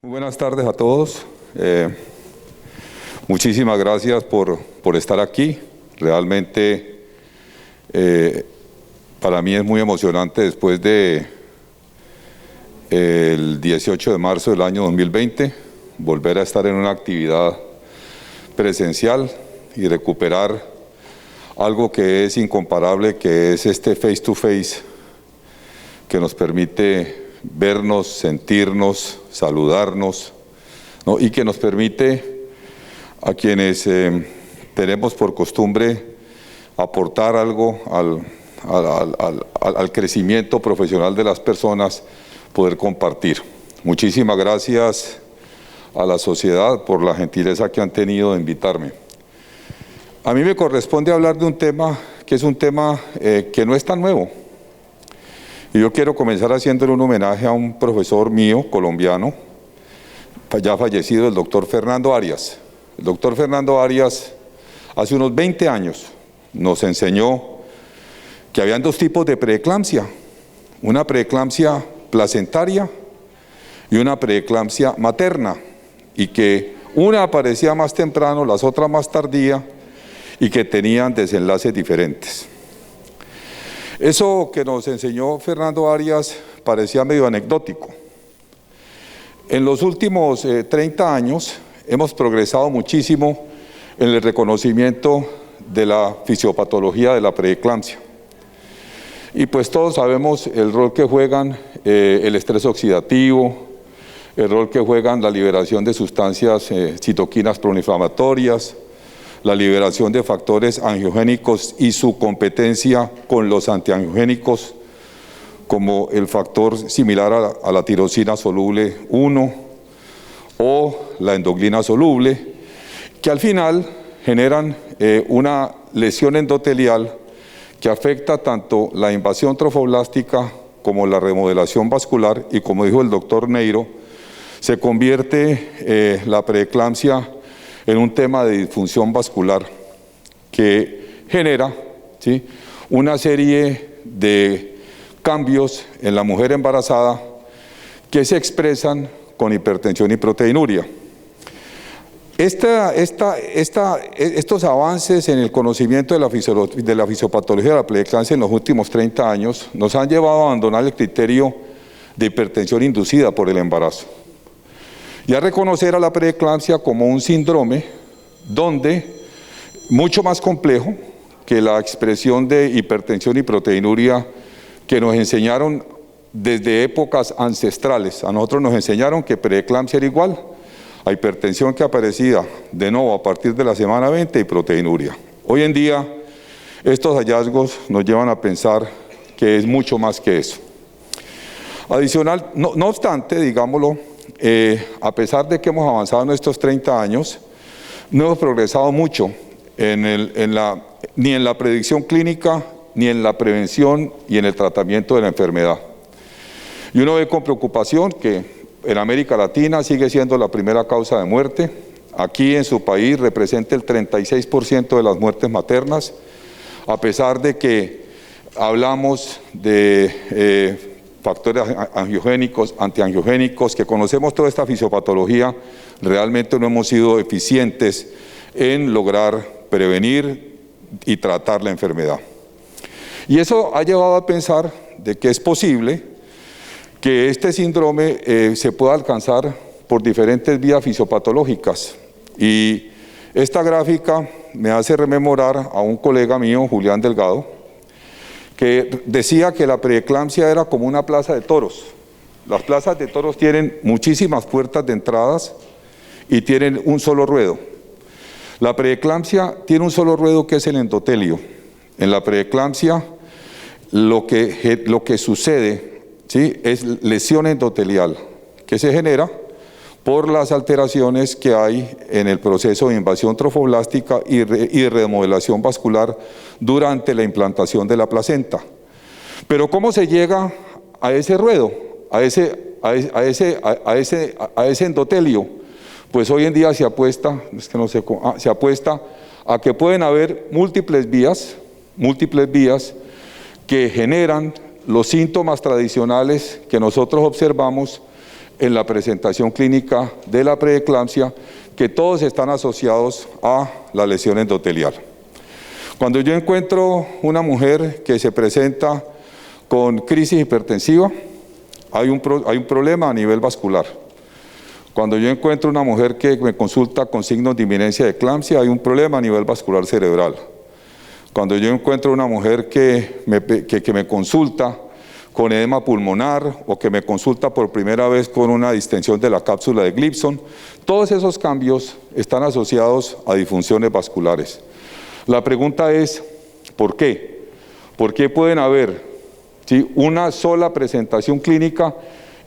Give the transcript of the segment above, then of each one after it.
Muy buenas tardes a todos. Muchísimas gracias por estar aquí. Realmente para mí es muy emocionante después de el 18 de marzo del año 2020 volver a estar en una actividad presencial y recuperar algo que es incomparable, que es este face to face que nos permite vernos, sentirnos, saludarnos, ¿no? Y que nos permite a quienes tenemos por costumbre aportar algo al crecimiento profesional de las personas, poder compartir. Muchísimas gracias a la sociedad por la gentileza que han tenido de invitarme. A mí me corresponde hablar de un tema que es un tema que no es tan nuevo. Y yo quiero comenzar haciéndole un homenaje a un profesor mío, colombiano, ya fallecido, el doctor Fernando Arias. El doctor Fernando Arias, hace unos 20 años, nos enseñó que habían dos tipos de preeclampsia. Una preeclampsia placentaria y una preeclampsia materna. Y que una aparecía más temprano, las otras más tardía, y que tenían desenlaces diferentes. Eso que nos enseñó Fernando Arias parecía medio anecdótico. En los últimos 30 años hemos progresado muchísimo en el reconocimiento de la fisiopatología de la preeclampsia. Y pues todos sabemos el rol que juegan el estrés oxidativo, el rol que juegan la liberación de sustancias citoquinas proinflamatorias, la liberación de factores angiogénicos y su competencia con los antiangiogénicos, como el factor similar a la tirosina soluble 1 o la endoglina soluble, que al final generan una lesión endotelial que afecta tanto la invasión trofoblástica como la remodelación vascular, y como dijo el doctor Neiro, se convierte la preeclampsia en un tema de disfunción vascular que genera, ¿sí?, una serie de cambios en la mujer embarazada que se expresan con hipertensión y proteinuria. Estos avances en el conocimiento de la fisiopatología de la preeclampsia en los últimos 30 años nos han llevado a abandonar el criterio de hipertensión inducida por el embarazo y a reconocer a la preeclampsia como un síndrome donde, mucho más complejo que la expresión de hipertensión y proteinuria que nos enseñaron desde épocas ancestrales. A nosotros nos enseñaron que preeclampsia era igual a hipertensión que aparecía de nuevo a partir de la semana 20 y proteinuria. Hoy en día estos hallazgos nos llevan a pensar que es mucho más que eso. Adicional, no obstante, digámoslo, a pesar de que hemos avanzado en estos 30 años, no hemos progresado mucho ni en la predicción clínica, ni en la prevención y en el tratamiento de la enfermedad. Y uno ve con preocupación que en América Latina sigue siendo la primera causa de muerte. Aquí en su país representa el 36% de las muertes maternas, a pesar de que hablamos de factores angiogénicos, antiangiogénicos, que conocemos toda esta fisiopatología, realmente no hemos sido eficientes en lograr prevenir y tratar la enfermedad. Y eso ha llevado a pensar de que es posible que este síndrome se pueda alcanzar por diferentes vías fisiopatológicas. Y esta gráfica me hace rememorar a un colega mío, Julián Delgado, que decía que la preeclampsia era como una plaza de toros. Las plazas de toros tienen muchísimas puertas de entradas y tienen un solo ruedo. La preeclampsia tiene un solo ruedo, que es el endotelio. En la preeclampsia lo que sucede, ¿sí?, es lesión endotelial que se genera por las alteraciones que hay en el proceso de invasión trofoblástica y de remodelación vascular durante la implantación de la placenta. Pero ¿cómo se llega a ese ruedo, a ese endotelio? Pues hoy en día se apuesta, se apuesta a que pueden haber múltiples vías que generan los síntomas tradicionales que nosotros observamos en la presentación clínica de la preeclampsia, que todos están asociados a la lesión endotelial. Cuando yo encuentro una mujer que se presenta con crisis hipertensiva, hay un problema a nivel vascular. Cuando yo encuentro una mujer que me consulta con signos de inminencia de eclampsia, hay un problema a nivel vascular cerebral. Cuando yo encuentro una mujer que me consulta con edema pulmonar o que me consulta por primera vez con una distensión de la cápsula de Gleason, todos esos cambios están asociados a disfunciones vasculares. La pregunta es, ¿por qué? ¿Por qué pueden haber, ¿sí?, una sola presentación clínica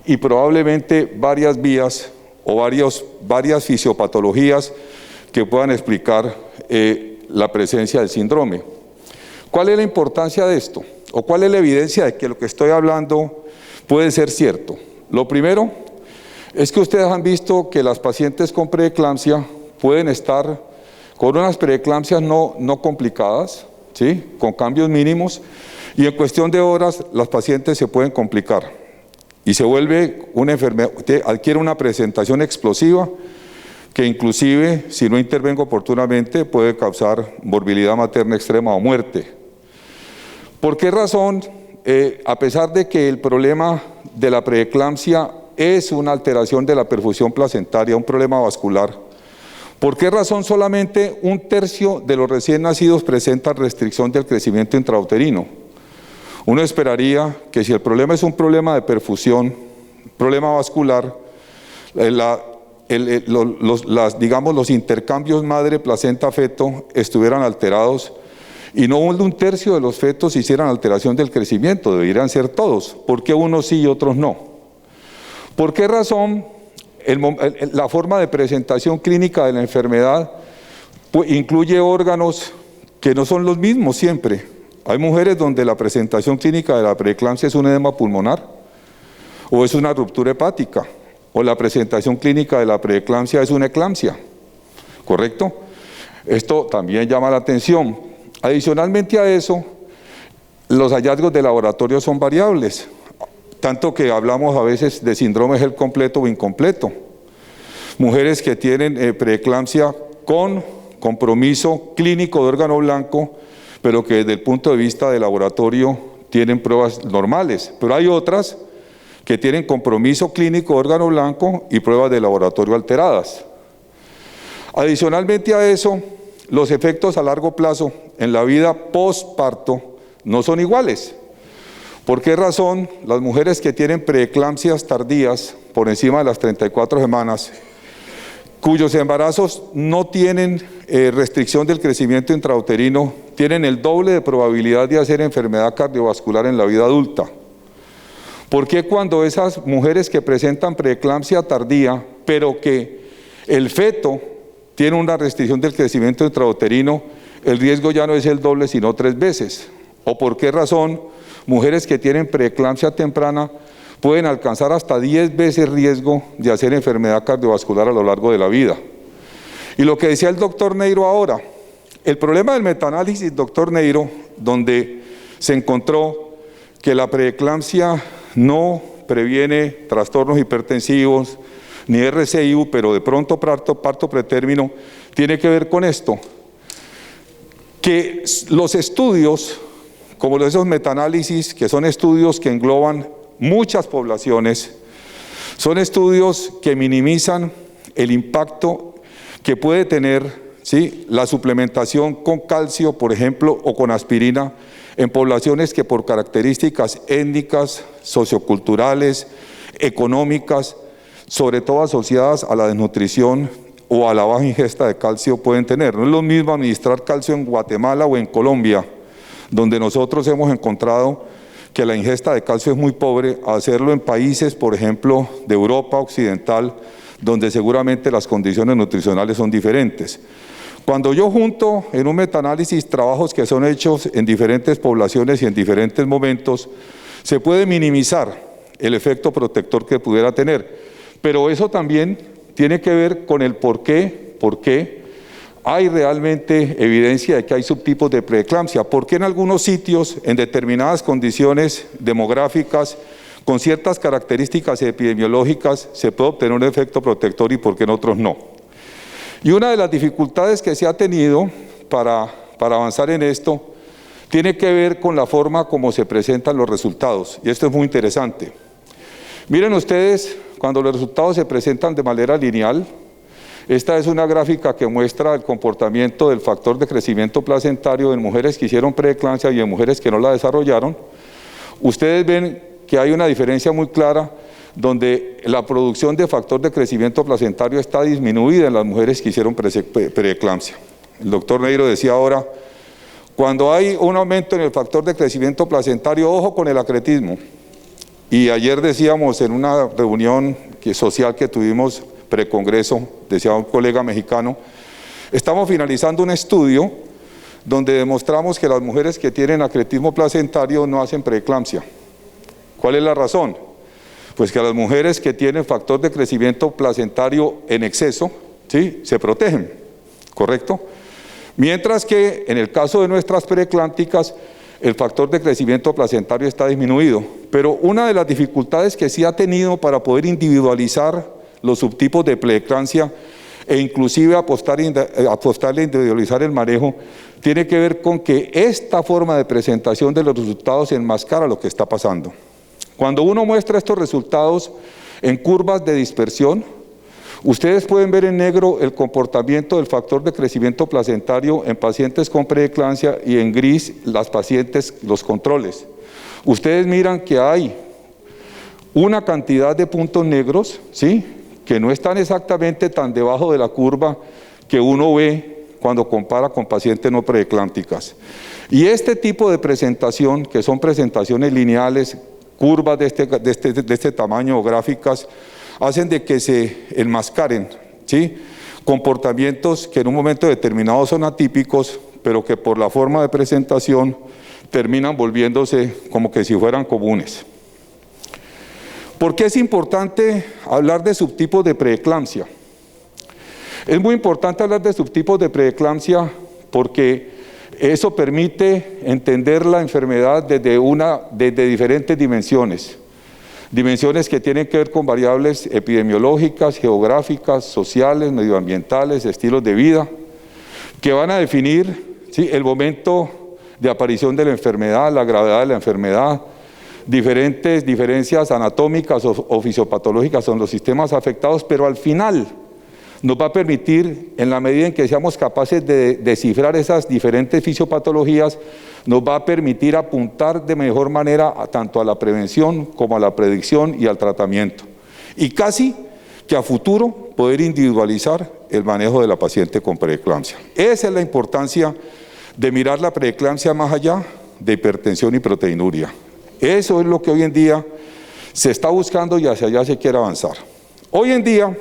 y probablemente varias vías o varias fisiopatologías que puedan explicar la presencia del síndrome? ¿Cuál es la importancia de esto? ¿O cuál es la evidencia de que lo que estoy hablando puede ser cierto? Lo primero es que ustedes han visto que las pacientes con preeclampsia pueden estar con unas preeclampsias no complicadas, ¿sí?, con cambios mínimos, y en cuestión de horas las pacientes se pueden complicar y se vuelve una enfermedad, adquiere una presentación explosiva que inclusive, si no intervengo oportunamente, puede causar morbilidad materna extrema o muerte. ¿Por qué razón, a pesar de que el problema de la preeclampsia es una alteración de la perfusión placentaria, un problema vascular, por qué razón solamente 1/3 de los recién nacidos presentan restricción del crecimiento intrauterino? Uno esperaría que si el problema es un problema de perfusión, problema vascular, los intercambios madre-placenta-feto estuvieran alterados y no 1/3 de los fetos hicieran alteración del crecimiento, deberían ser todos. ¿Por qué unos sí y otros no? ¿Por qué razón la forma de presentación clínica de la enfermedad incluye órganos que no son los mismos siempre? Hay mujeres donde la presentación clínica de la preeclampsia es un edema pulmonar o es una ruptura hepática, o la presentación clínica de la preeclampsia es una eclampsia, ¿correcto? Esto también llama la atención. Adicionalmente a eso, los hallazgos de laboratorio son variables, tanto que hablamos a veces de síndrome GERD completo o incompleto. Mujeres que tienen preeclampsia con compromiso clínico de órgano blanco, pero que desde el punto de vista de laboratorio tienen pruebas normales, pero hay otras que tienen compromiso clínico de órgano blanco y pruebas de laboratorio alteradas. Adicionalmente a eso, los efectos a largo plazo en la vida postparto no son iguales. ¿Por qué razón? Las mujeres que tienen preeclampsias tardías por encima de las 34 semanas, cuyos embarazos no tienen restricción del crecimiento intrauterino, tienen el doble de probabilidad de hacer enfermedad cardiovascular en la vida adulta. ¿Por qué cuando esas mujeres que presentan preeclampsia tardía, pero que el feto tiene una restricción del crecimiento intrauterino, el riesgo ya no es el doble sino 3 veces? ¿O por qué razón mujeres que tienen preeclampsia temprana pueden alcanzar hasta 10 veces riesgo de hacer enfermedad cardiovascular a lo largo de la vida? Y lo que decía el doctor Neiro ahora, el problema del metaanálisis, doctor Neiro, donde se encontró que la preeclampsia no previene trastornos hipertensivos ni RCIU, pero de pronto parto pretérmino, tiene que ver con esto, que los estudios, como esos metaanálisis, que son estudios que engloban muchas poblaciones, son estudios que minimizan el impacto que puede tener, ¿sí?, la suplementación con calcio, por ejemplo, o con aspirina, en poblaciones que por características étnicas, socioculturales, económicas, sobre todo asociadas a la desnutrición o a la baja ingesta de calcio pueden tener. No es lo mismo administrar calcio en Guatemala o en Colombia, donde nosotros hemos encontrado que la ingesta de calcio es muy pobre, a hacerlo en países, por ejemplo, de Europa occidental, donde seguramente las condiciones nutricionales son diferentes. Cuando yo junto en un metaanálisis trabajos que son hechos en diferentes poblaciones y en diferentes momentos, se puede minimizar el efecto protector que pudiera tener, pero eso también tiene que ver con el por qué hay realmente evidencia de que hay subtipos de preeclampsia, por qué en algunos sitios, en determinadas condiciones demográficas, con ciertas características epidemiológicas se puede obtener un efecto protector y por qué en otros no. Y una de las dificultades que se ha tenido para avanzar en esto tiene que ver con la forma como se presentan los resultados, y esto es muy interesante. Miren ustedes, cuando los resultados se presentan de manera lineal, esta es una gráfica que muestra el comportamiento del factor de crecimiento placentario en mujeres que hicieron preeclampsia y en mujeres que no la desarrollaron. Ustedes ven que hay una diferencia muy clara donde la producción de factor de crecimiento placentario está disminuida en las mujeres que hicieron preeclampsia. El doctor Neiro decía ahora, cuando hay un aumento en el factor de crecimiento placentario, ojo con el acretismo. Y ayer decíamos en una reunión social que tuvimos precongreso, decía un colega mexicano, estamos finalizando un estudio donde demostramos que las mujeres que tienen acretismo placentario no hacen preeclampsia. ¿Cuál es la razón? Pues que las mujeres que tienen factor de crecimiento placentario en exceso, ¿sí?, se protegen, ¿correcto? Mientras que en el caso de nuestras preeclámpticas, el factor de crecimiento placentario está disminuido. Pero una de las dificultades que sí ha tenido para poder individualizar los subtipos de preeclampsia e inclusive apostarle a individualizar el manejo, tiene que ver con que esta forma de presentación de los resultados enmascara lo que está pasando. Cuando uno muestra estos resultados en curvas de dispersión, ustedes pueden ver en negro el comportamiento del factor de crecimiento placentario en pacientes con preeclampsia y en gris las pacientes, los controles. Ustedes miran que hay una cantidad de puntos negros, ¿sí?, que no están exactamente tan debajo de la curva que uno ve cuando compara con pacientes no preeclámpticas. Y este tipo de presentación, que son presentaciones lineales, curvas de este tamaño o gráficas, hacen de que se enmascaren, ¿sí?, comportamientos que en un momento determinado son atípicos, pero que por la forma de presentación terminan volviéndose como que si fueran comunes. ¿Por qué es importante hablar de subtipos de preeclampsia? Es muy importante hablar de subtipos de preeclampsia porque eso permite entender la enfermedad desde diferentes dimensiones. Dimensiones que tienen que ver con variables epidemiológicas, geográficas, sociales, medioambientales, estilos de vida, que van a definir, ¿sí?, el momento de aparición de la enfermedad, la gravedad de la enfermedad, diferentes diferencias anatómicas o fisiopatológicas en los sistemas afectados, pero al final nos va a permitir, en la medida en que seamos capaces de descifrar esas diferentes fisiopatologías, nos va a permitir apuntar de mejor manera tanto a la prevención como a la predicción y al tratamiento. Y casi que a futuro poder individualizar el manejo de la paciente con preeclampsia. Esa es la importancia de mirar la preeclampsia más allá de hipertensión y proteinuria. Eso es lo que hoy en día se está buscando y hacia allá se quiere avanzar. Hoy en día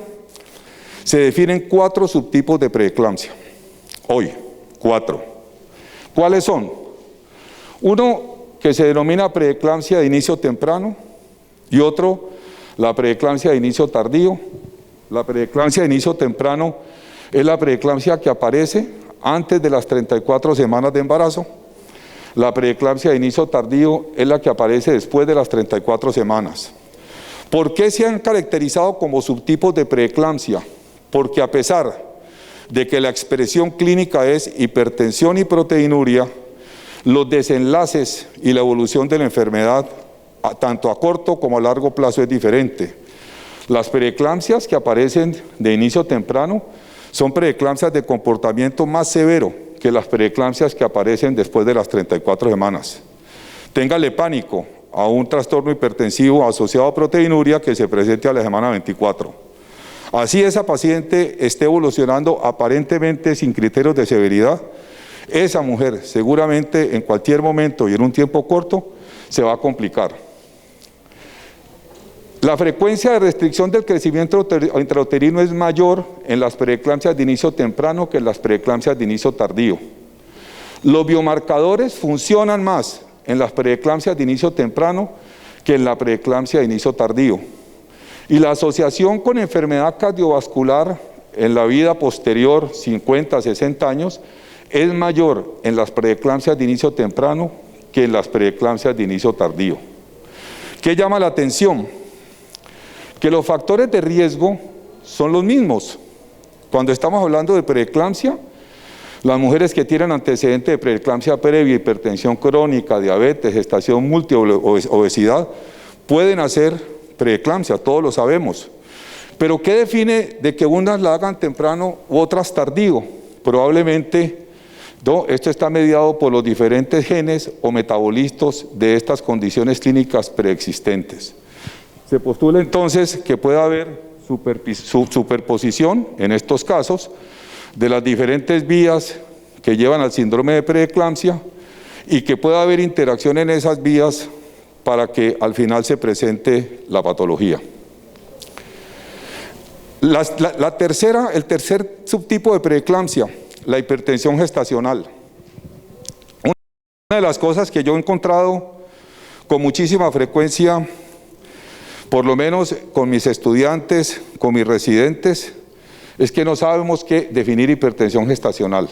se definen 4 subtipos de preeclampsia. Hoy, 4. ¿Cuáles son? Uno que se denomina preeclampsia de inicio temprano y otro la preeclampsia de inicio tardío. La preeclampsia de inicio temprano es la preeclampsia que aparece antes de las 34 semanas de embarazo. La preeclampsia de inicio tardío es la que aparece después de las 34 semanas. ¿Por qué se han caracterizado como subtipos de preeclampsia? Porque a pesar de que la expresión clínica es hipertensión y proteinuria, los desenlaces y la evolución de la enfermedad, tanto a corto como a largo plazo, es diferente. Las preeclampsias que aparecen de inicio temprano son preeclampsias de comportamiento más severo que las preeclampsias que aparecen después de las 34 semanas. Téngale pánico a un trastorno hipertensivo asociado a proteinuria que se presente a la semana 24. Así esa paciente esté evolucionando aparentemente sin criterios de severidad, esa mujer seguramente en cualquier momento y en un tiempo corto se va a complicar. La frecuencia de restricción del crecimiento intrauterino es mayor en las preeclampsias de inicio temprano que en las preeclampsias de inicio tardío. Los biomarcadores funcionan más en las preeclampsias de inicio temprano que en la preeclampsia de inicio tardío. Y la asociación con enfermedad cardiovascular en la vida posterior, 50, 60 años, es mayor en las preeclampsias de inicio temprano que en las preeclampsias de inicio tardío. ¿Qué llama la atención? Que los factores de riesgo son los mismos. Cuando estamos hablando de preeclampsia, las mujeres que tienen antecedentes de preeclampsia previa, hipertensión crónica, diabetes, gestación múltiple, obesidad, pueden hacer preeclampsia, todos lo sabemos. Pero ¿qué define de que unas la hagan temprano u otras tardío? Probablemente esto está mediado por los diferentes genes o metabolistas de estas condiciones clínicas preexistentes. Se postula entonces que puede haber superposición, en estos casos, de las diferentes vías que llevan al síndrome de preeclampsia y que pueda haber interacción en esas vías para que al final se presente la patología. El tercer subtipo de preeclampsia, la hipertensión gestacional. Una de las cosas que yo he encontrado con muchísima frecuencia, por lo menos con mis estudiantes, con mis residentes, es que no sabemos qué definir hipertensión gestacional.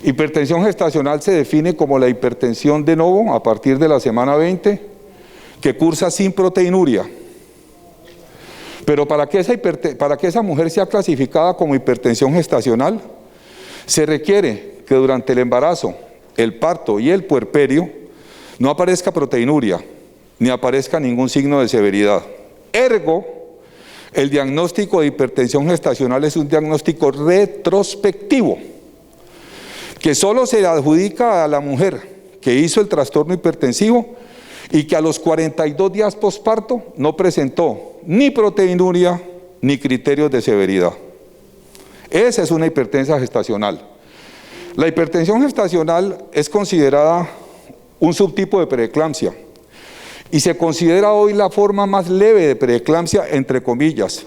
Hipertensión gestacional se define como la hipertensión de novo a partir de la semana 20 que cursa sin proteinuria. Pero para que esa mujer sea clasificada como hipertensión gestacional, se requiere que durante el embarazo, el parto y el puerperio no aparezca proteinuria, ni aparezca ningún signo de severidad. Ergo, el diagnóstico de hipertensión gestacional es un diagnóstico retrospectivo, que solo se adjudica a la mujer que hizo el trastorno hipertensivo y que a los 42 días posparto no presentó ni proteinuria ni criterios de severidad. Esa es una hipertensa gestacional. La hipertensión gestacional es considerada un subtipo de preeclampsia y se considera hoy la forma más leve de preeclampsia, entre comillas.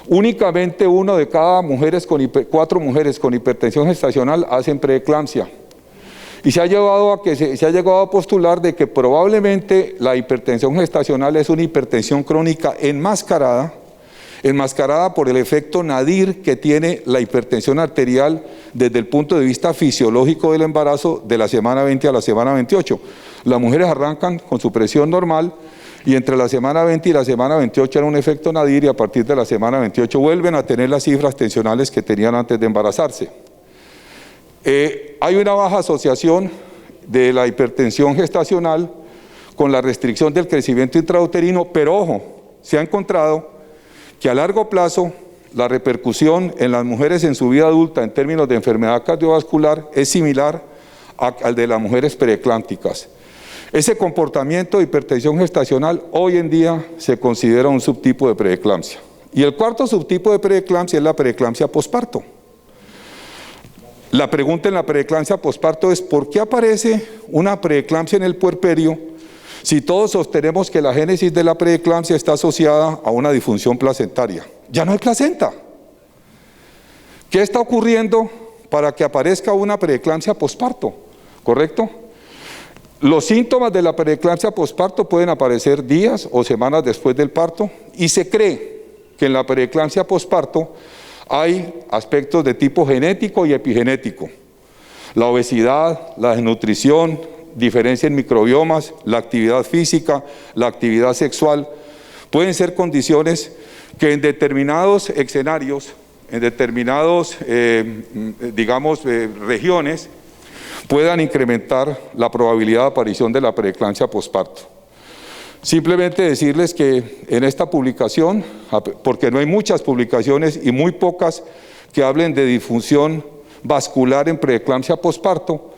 Únicamente 1 de cada 4 mujeres con hipertensión gestacional hacen preeclampsia. Y se ha llegado a postular de que probablemente la hipertensión gestacional es una hipertensión crónica enmascarada por el efecto nadir que tiene la hipertensión arterial desde el punto de vista fisiológico del embarazo de la semana 20 a la semana 28. Las mujeres arrancan con su presión normal y entre la semana 20 y la semana 28 era un efecto nadir y a partir de la semana 28 vuelven a tener las cifras tensionales que tenían antes de embarazarse. Hay una baja asociación de la hipertensión gestacional con la restricción del crecimiento intrauterino, pero ojo, se ha encontrado que a largo plazo la repercusión en las mujeres en su vida adulta en términos de enfermedad cardiovascular es similar al de las mujeres preeclámpticas. Ese comportamiento de hipertensión gestacional hoy en día se considera un subtipo de preeclampsia. Y el cuarto subtipo de preeclampsia es la preeclampsia posparto. La pregunta en la preeclampsia posparto es ¿por qué aparece una preeclampsia en el puerperio si todos sostenemos que la génesis de la preeclampsia está asociada a una disfunción placentaria? Ya no hay placenta. ¿Qué está ocurriendo para que aparezca una preeclampsia posparto? ¿Correcto? Los síntomas de la preeclampsia posparto pueden aparecer días o semanas después del parto y se cree que en la preeclampsia posparto hay aspectos de tipo genético y epigenético. La obesidad, la desnutrición, diferencia en microbiomas, la actividad física, la actividad sexual, pueden ser condiciones que en determinados escenarios, en determinados, regiones, puedan incrementar la probabilidad de aparición de la preeclampsia posparto. Simplemente decirles que en esta publicación, porque no hay muchas publicaciones y muy pocas que hablen de disfunción vascular en preeclampsia posparto,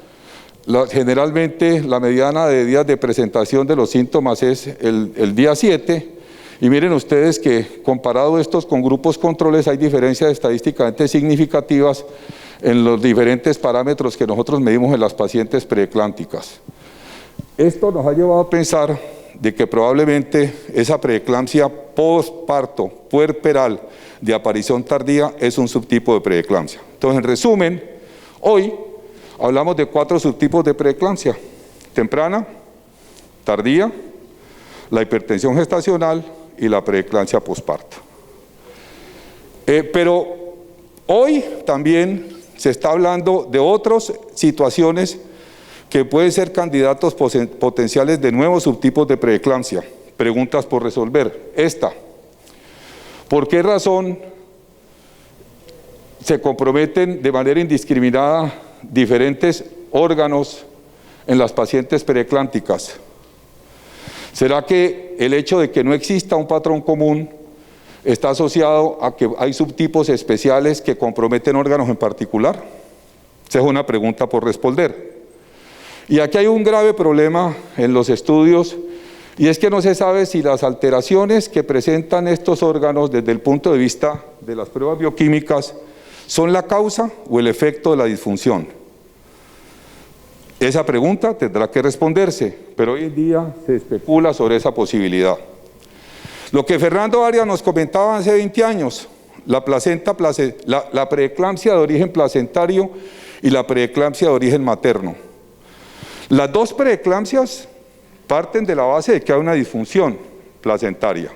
generalmente la mediana de días de presentación de los síntomas es el día 7, y miren ustedes que comparado estos con grupos controles hay diferencias estadísticamente significativas en los diferentes parámetros que nosotros medimos en las pacientes preeclámpticas. Esto nos ha llevado a pensar de que probablemente esa preeclampsia postparto puerperal de aparición tardía es un subtipo de preeclampsia. Entonces, en resumen, hoy hablamos de 4 subtipos de preeclampsia: temprana, tardía, la hipertensión gestacional y la preeclampsia posparto. Pero hoy también se está hablando de otras situaciones que pueden ser candidatos potenciales de nuevos subtipos de preeclampsia. Preguntas por resolver. Esta, ¿por qué razón se comprometen de manera indiscriminada diferentes órganos en las pacientes preeclámpticas? ¿Será que el hecho de que no exista un patrón común está asociado a que hay subtipos especiales que comprometen órganos en particular? Esa es una pregunta por responder. Y aquí hay un grave problema en los estudios, y es que no se sabe si las alteraciones que presentan estos órganos desde el punto de vista de las pruebas bioquímicas son la causa o el efecto de la disfunción. Esa pregunta tendrá que responderse, pero hoy en día se especula sobre esa posibilidad. Lo que Fernando Arias nos comentaba hace 20 años, la preeclampsia de origen placentario y la preeclampsia de origen materno. Las dos preeclampsias parten de la base de que hay una disfunción placentaria.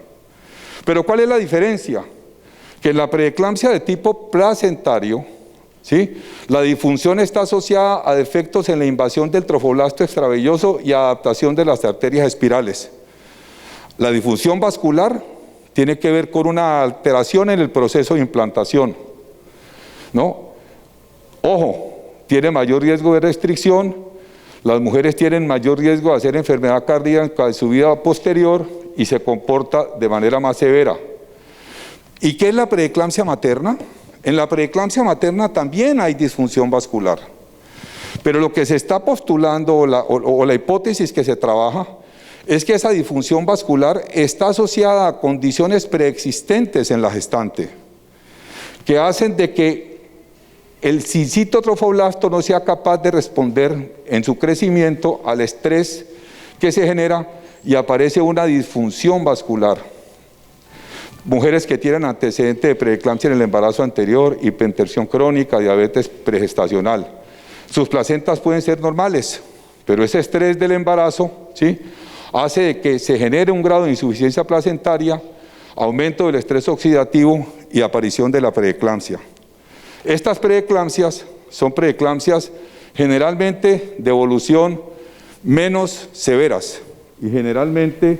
Pero ¿cuál es la diferencia? Que en la preeclampsia de tipo placentario, ¿sí?, la disfunción está asociada a defectos en la invasión del trofoblasto extravelloso y adaptación de las arterias espirales. La disfunción vascular tiene que ver con una alteración en el proceso de implantación, ¿no? Ojo, tiene mayor riesgo de restricción, las mujeres tienen mayor riesgo de hacer enfermedad cardíaca en su vida posterior y se comporta de manera más severa. ¿Y qué es la preeclampsia materna? En la preeclampsia materna también hay disfunción vascular, pero lo que se está postulando o la hipótesis que se trabaja es que esa disfunción vascular está asociada a condiciones preexistentes en la gestante, que hacen de que el citotrofoblasto no sea capaz de responder en su crecimiento al estrés que se genera y aparece una disfunción vascular. Mujeres que tienen antecedente de preeclampsia en el embarazo anterior, hipertensión crónica, diabetes pregestacional. Sus placentas pueden ser normales, pero ese estrés del embarazo, ¿sí?, hace de que se genere un grado de insuficiencia placentaria, aumento del estrés oxidativo y aparición de la preeclampsia. Estas preeclampsias son preeclampsias generalmente de evolución menos severas y generalmente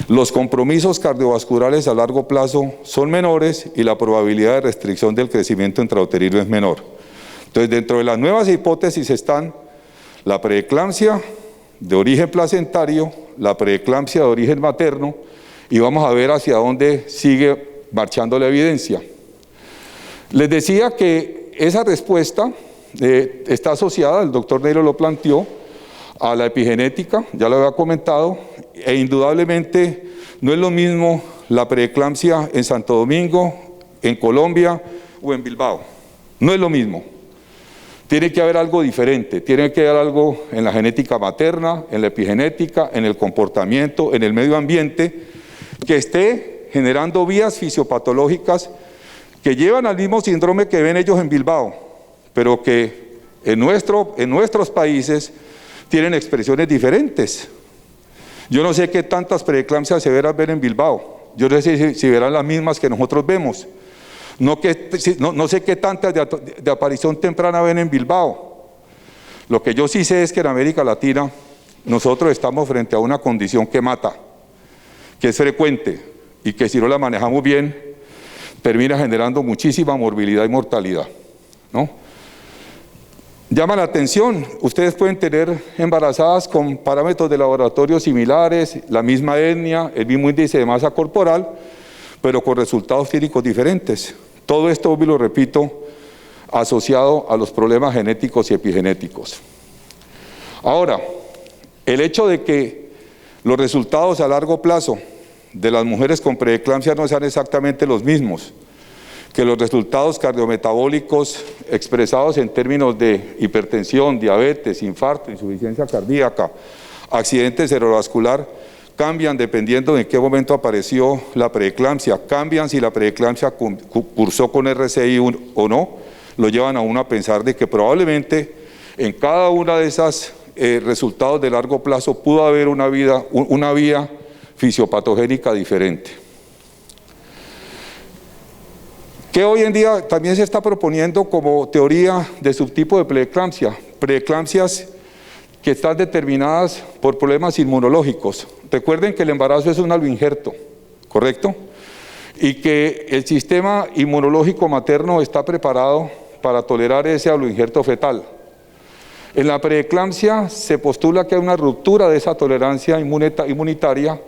los compromisos cardiovasculares a largo plazo son menores y la probabilidad de restricción del crecimiento intrauterino es menor. Entonces, dentro de las nuevas hipótesis están la preeclampsia de origen placentario, la preeclampsia de origen materno, y vamos a ver hacia dónde sigue marchando la evidencia. Les decía que esa respuesta está asociada, el doctor Neiro lo planteó, a la epigenética, ya lo había comentado, e indudablemente no es lo mismo la preeclampsia en Santo Domingo, en Colombia o en Bilbao. No es lo mismo. Tiene que haber algo diferente, tiene que haber algo en la genética materna, en la epigenética, en el comportamiento, en el medio ambiente, que esté generando vías fisiopatológicas que llevan al mismo síndrome que ven ellos en Bilbao, pero que en nuestros países tienen expresiones diferentes. Yo no sé qué tantas preeclampsias severas ven en Bilbao, yo no sé si verán las mismas que nosotros vemos. No sé qué tantas de aparición temprana ven en Bilbao. Lo que yo sí sé es que en América Latina nosotros estamos frente a una condición que mata, que es frecuente y que si no la manejamos bien termina generando muchísima morbilidad y mortalidad, ¿no? Llama la atención, ustedes pueden tener embarazadas con parámetros de laboratorio similares, la misma etnia, el mismo índice de masa corporal, pero con resultados clínicos diferentes. Todo esto, lo repito, asociado a los problemas genéticos y epigenéticos. Ahora, el hecho de que los resultados a largo plazo de las mujeres con preeclampsia no sean exactamente los mismos, que los resultados cardiometabólicos expresados en términos de hipertensión, diabetes, infarto, insuficiencia cardíaca, accidente cerebrovascular, cambian dependiendo de en qué momento apareció la preeclampsia, cambian si la preeclampsia cursó con RCI o no, lo llevan a uno a pensar de que probablemente en cada una de esas resultados de largo plazo pudo haber una vía fisiopatogénica diferente. Que hoy en día también se está proponiendo como teoría de subtipo de preeclampsia, preeclampsias que están determinadas por problemas inmunológicos. Recuerden que el embarazo es un aloinjerto, ¿correcto? Y que el sistema inmunológico materno está preparado para tolerar ese aloinjerto fetal. En la preeclampsia se postula que hay una ruptura de esa tolerancia inmunitaria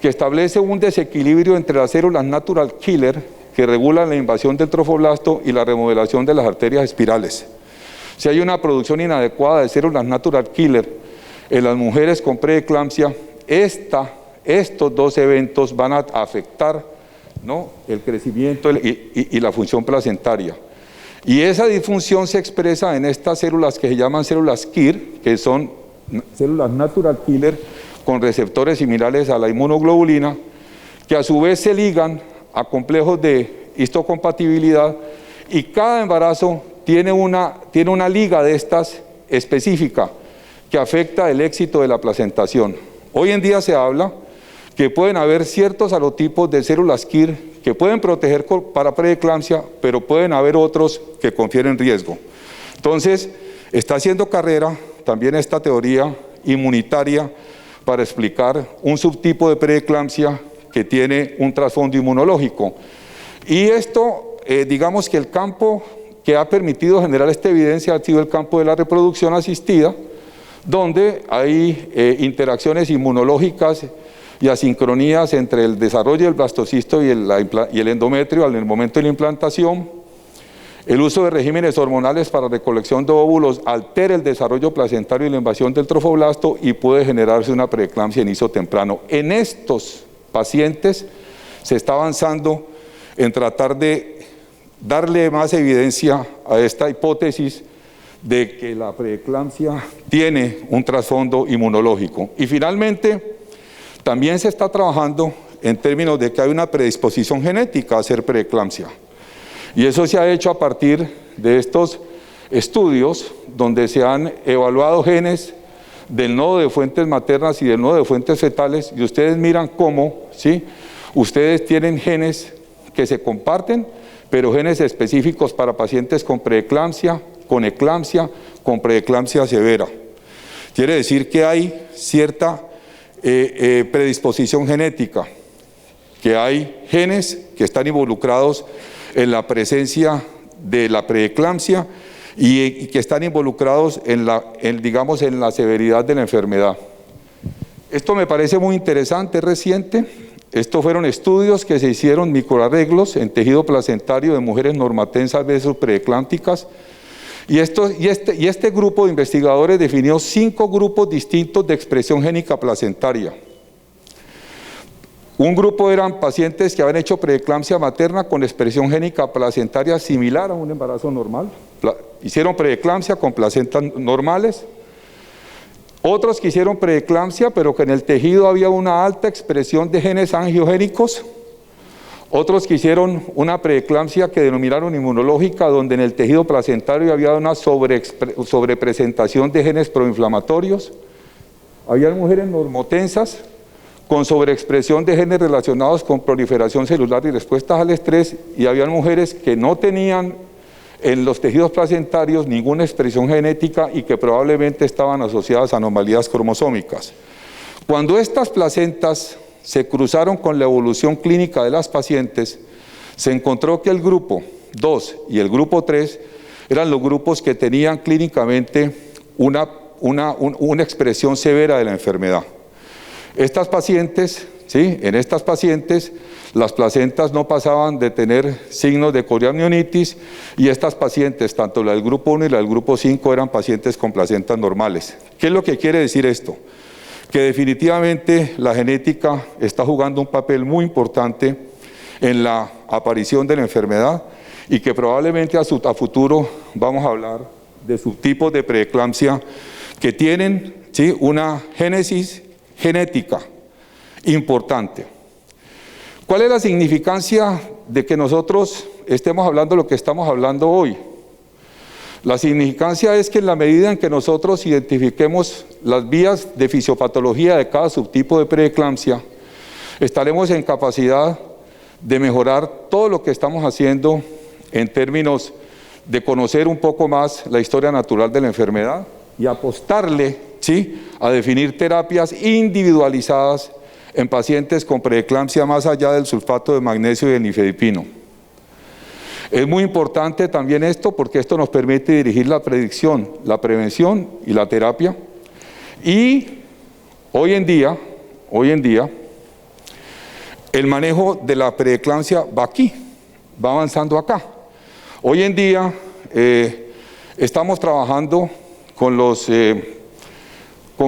que establece un desequilibrio entre las células natural killer que regulan la invasión del trofoblasto y la remodelación de las arterias espirales. Si hay una producción inadecuada de células natural killer en las mujeres con preeclampsia, estos dos eventos van a afectar, ¿no?, el crecimiento y la función placentaria. Y esa disfunción se expresa en estas células que se llaman células KIR, que son células natural killer con receptores similares a la inmunoglobulina, que a su vez se ligan a complejos de histocompatibilidad, y cada embarazo tiene una liga de estas específica que afecta el éxito de la placentación. Hoy en día se habla que pueden haber ciertos alotipos de células KIR que pueden proteger para preeclampsia, pero pueden haber otros que confieren riesgo. Entonces, está haciendo carrera también esta teoría inmunitaria para explicar un subtipo de preeclampsia que tiene un trasfondo inmunológico. Y esto, digamos que el campo que ha permitido generar esta evidencia ha sido el campo de la reproducción asistida, donde hay interacciones inmunológicas y asincronías entre el desarrollo del blastocisto y el endometrio en el momento de la implantación. El uso de regímenes hormonales para recolección de óvulos altera el desarrollo placentario y la invasión del trofoblasto y puede generarse una preeclampsia en inicio temprano. En estos pacientes se está avanzando en tratar de darle más evidencia a esta hipótesis de que la preeclampsia tiene un trasfondo inmunológico. Y finalmente, también se está trabajando en términos de que hay una predisposición genética a hacer preeclampsia. Y eso se ha hecho a partir de estos estudios donde se han evaluado genes del nodo de fuentes maternas y del nodo de fuentes fetales, y ustedes miran cómo, ¿sí?, ustedes tienen genes que se comparten, pero genes específicos para pacientes con preeclampsia, con eclampsia, con preeclampsia severa. Quiere decir que hay cierta predisposición genética, que hay genes que están involucrados en la presencia de la preeclampsia y que están involucrados en la severidad de la enfermedad. Esto me parece muy interesante, es reciente. Estos fueron estudios que se hicieron, microarreglos en tejido placentario de mujeres normatensas versus preeclámpticas. Y este grupo de investigadores definió 5 grupos distintos de expresión génica placentaria. Un grupo eran pacientes que habían hecho preeclampsia materna con expresión génica placentaria similar a un embarazo normal. Hicieron preeclampsia con placentas normales. Otros que hicieron preeclampsia, pero que en el tejido había una alta expresión de genes angiogénicos. Otros que hicieron una preeclampsia que denominaron inmunológica, donde en el tejido placentario había una sobrepresentación de genes proinflamatorios. Había mujeres normotensas con sobreexpresión de genes relacionados con proliferación celular y respuestas al estrés, y había mujeres que no tenían en los tejidos placentarios ninguna expresión genética y que probablemente estaban asociadas a anomalías cromosómicas. Cuando estas placentas se cruzaron con la evolución clínica de las pacientes, se encontró que el grupo 2 y el grupo 3 eran los grupos que tenían clínicamente una expresión severa de la enfermedad. Estas pacientes, ¿sí?, en estas pacientes las placentas no pasaban de tener signos de coriamnionitis, y estas pacientes, tanto la del grupo 1 y la del grupo 5, eran pacientes con placentas normales. ¿Qué es lo que quiere decir esto? Que definitivamente la genética está jugando un papel muy importante en la aparición de la enfermedad, y que probablemente a futuro vamos a hablar de subtipos de preeclampsia que tienen, ¿sí?, una génesis genética importante. ¿Cuál es la significancia de que nosotros estemos hablando lo que estamos hablando hoy? La significancia es que en la medida en que nosotros identifiquemos las vías de fisiopatología de cada subtipo de preeclampsia, estaremos en capacidad de mejorar todo lo que estamos haciendo en términos de conocer un poco más la historia natural de la enfermedad y apostarle, ¿sí?, a definir terapias individualizadas en pacientes con preeclampsia más allá del sulfato de magnesio y del nifedipino. Es muy importante también esto porque esto nos permite dirigir la predicción, la prevención y la terapia. Y hoy en día, el manejo de la preeclampsia va aquí, va avanzando acá. Hoy en día estamos trabajando con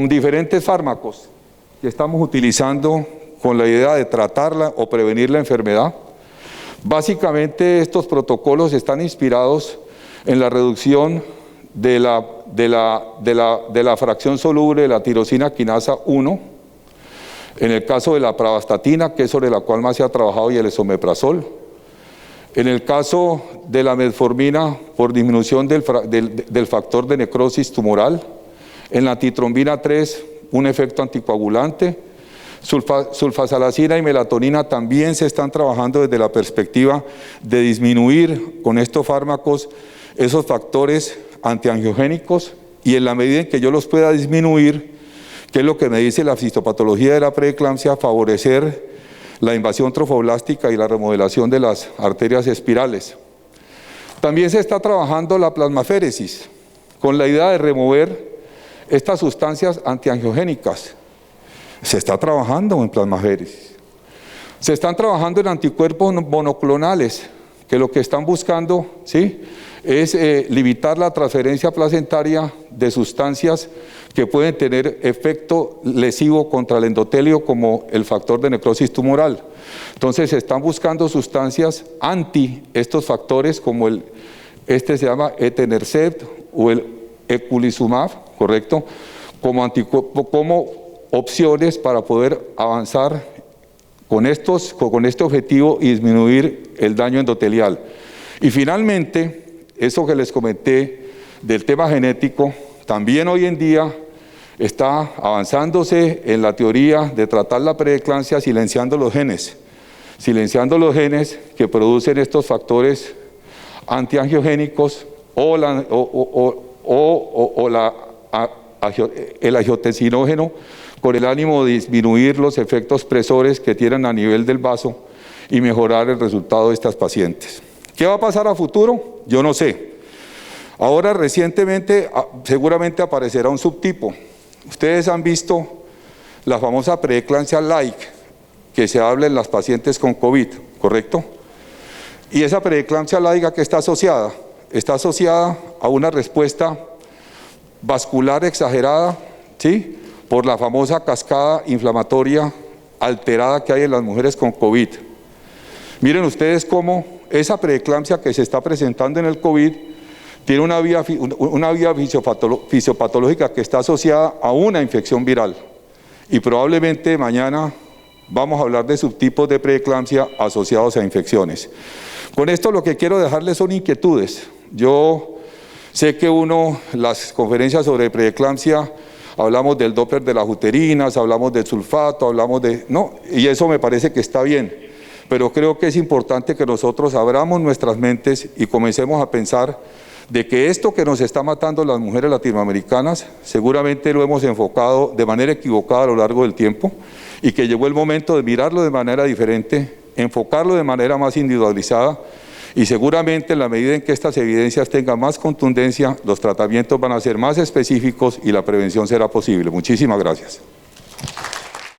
diferentes fármacos que estamos utilizando con la idea de tratarla o prevenir la enfermedad. Básicamente estos protocolos están inspirados en la reducción de la fracción soluble de la tirosina quinasa 1, en el caso de la pravastatina, que es sobre la cual más se ha trabajado, y el esomeprazol. En el caso de la metformina, por disminución del factor de necrosis tumoral. En la titrombina 3, un efecto anticoagulante. Sulfasalacina y melatonina también se están trabajando desde la perspectiva de disminuir con estos fármacos esos factores antiangiogénicos, y en la medida en que yo los pueda disminuir, que es lo que me dice la fisiopatología de la preeclampsia, favorecer la invasión trofoblástica y la remodelación de las arterias espirales. También se está trabajando la plasmaféresis con la idea de remover estas sustancias antiangiogénicas. Se está trabajando en plasmaféresis. Se están trabajando en anticuerpos monoclonales, que lo que están buscando, ¿sí?, es limitar la transferencia placentaria de sustancias que pueden tener efecto lesivo contra el endotelio, como el factor de necrosis tumoral. Entonces se están buscando sustancias anti estos factores, como se llama etanercept o el eculizumab, ¿correcto?, como opciones para poder avanzar con este objetivo y disminuir el daño endotelial. Y finalmente, eso que les comenté del tema genético, también hoy en día está avanzándose en la teoría de tratar la preeclampsia silenciando los genes que producen estos factores antiangiogénicos el angiotensinógeno, con el ánimo de disminuir los efectos presores que tienen a nivel del vaso y mejorar el resultado de estas pacientes. ¿Qué va a pasar a futuro? Yo no sé. Ahora recientemente seguramente aparecerá un subtipo. Ustedes han visto la famosa preeclampsia like que se habla en las pacientes con COVID, ¿correcto? Y esa preeclampsia like, ¿a qué está asociada? Está asociada a una respuesta vascular exagerada, ¿sí?, por la famosa cascada inflamatoria alterada que hay en las mujeres con COVID. Miren ustedes cómo esa preeclampsia que se está presentando en el COVID tiene una vía fisiopatológica que está asociada a una infección viral. Y probablemente mañana vamos a hablar de subtipos de preeclampsia asociados a infecciones. Con esto lo que quiero dejarles son inquietudes. Yo sé que las conferencias sobre preeclampsia, hablamos del Doppler de las uterinas, hablamos del sulfato, y eso me parece que está bien, pero creo que es importante que nosotros abramos nuestras mentes y comencemos a pensar de que esto que nos está matando a las mujeres latinoamericanas, seguramente lo hemos enfocado de manera equivocada a lo largo del tiempo, y que llegó el momento de mirarlo de manera diferente, enfocarlo de manera más individualizada, y seguramente en la medida en que estas evidencias tengan más contundencia, los tratamientos van a ser más específicos y la prevención será posible. Muchísimas gracias.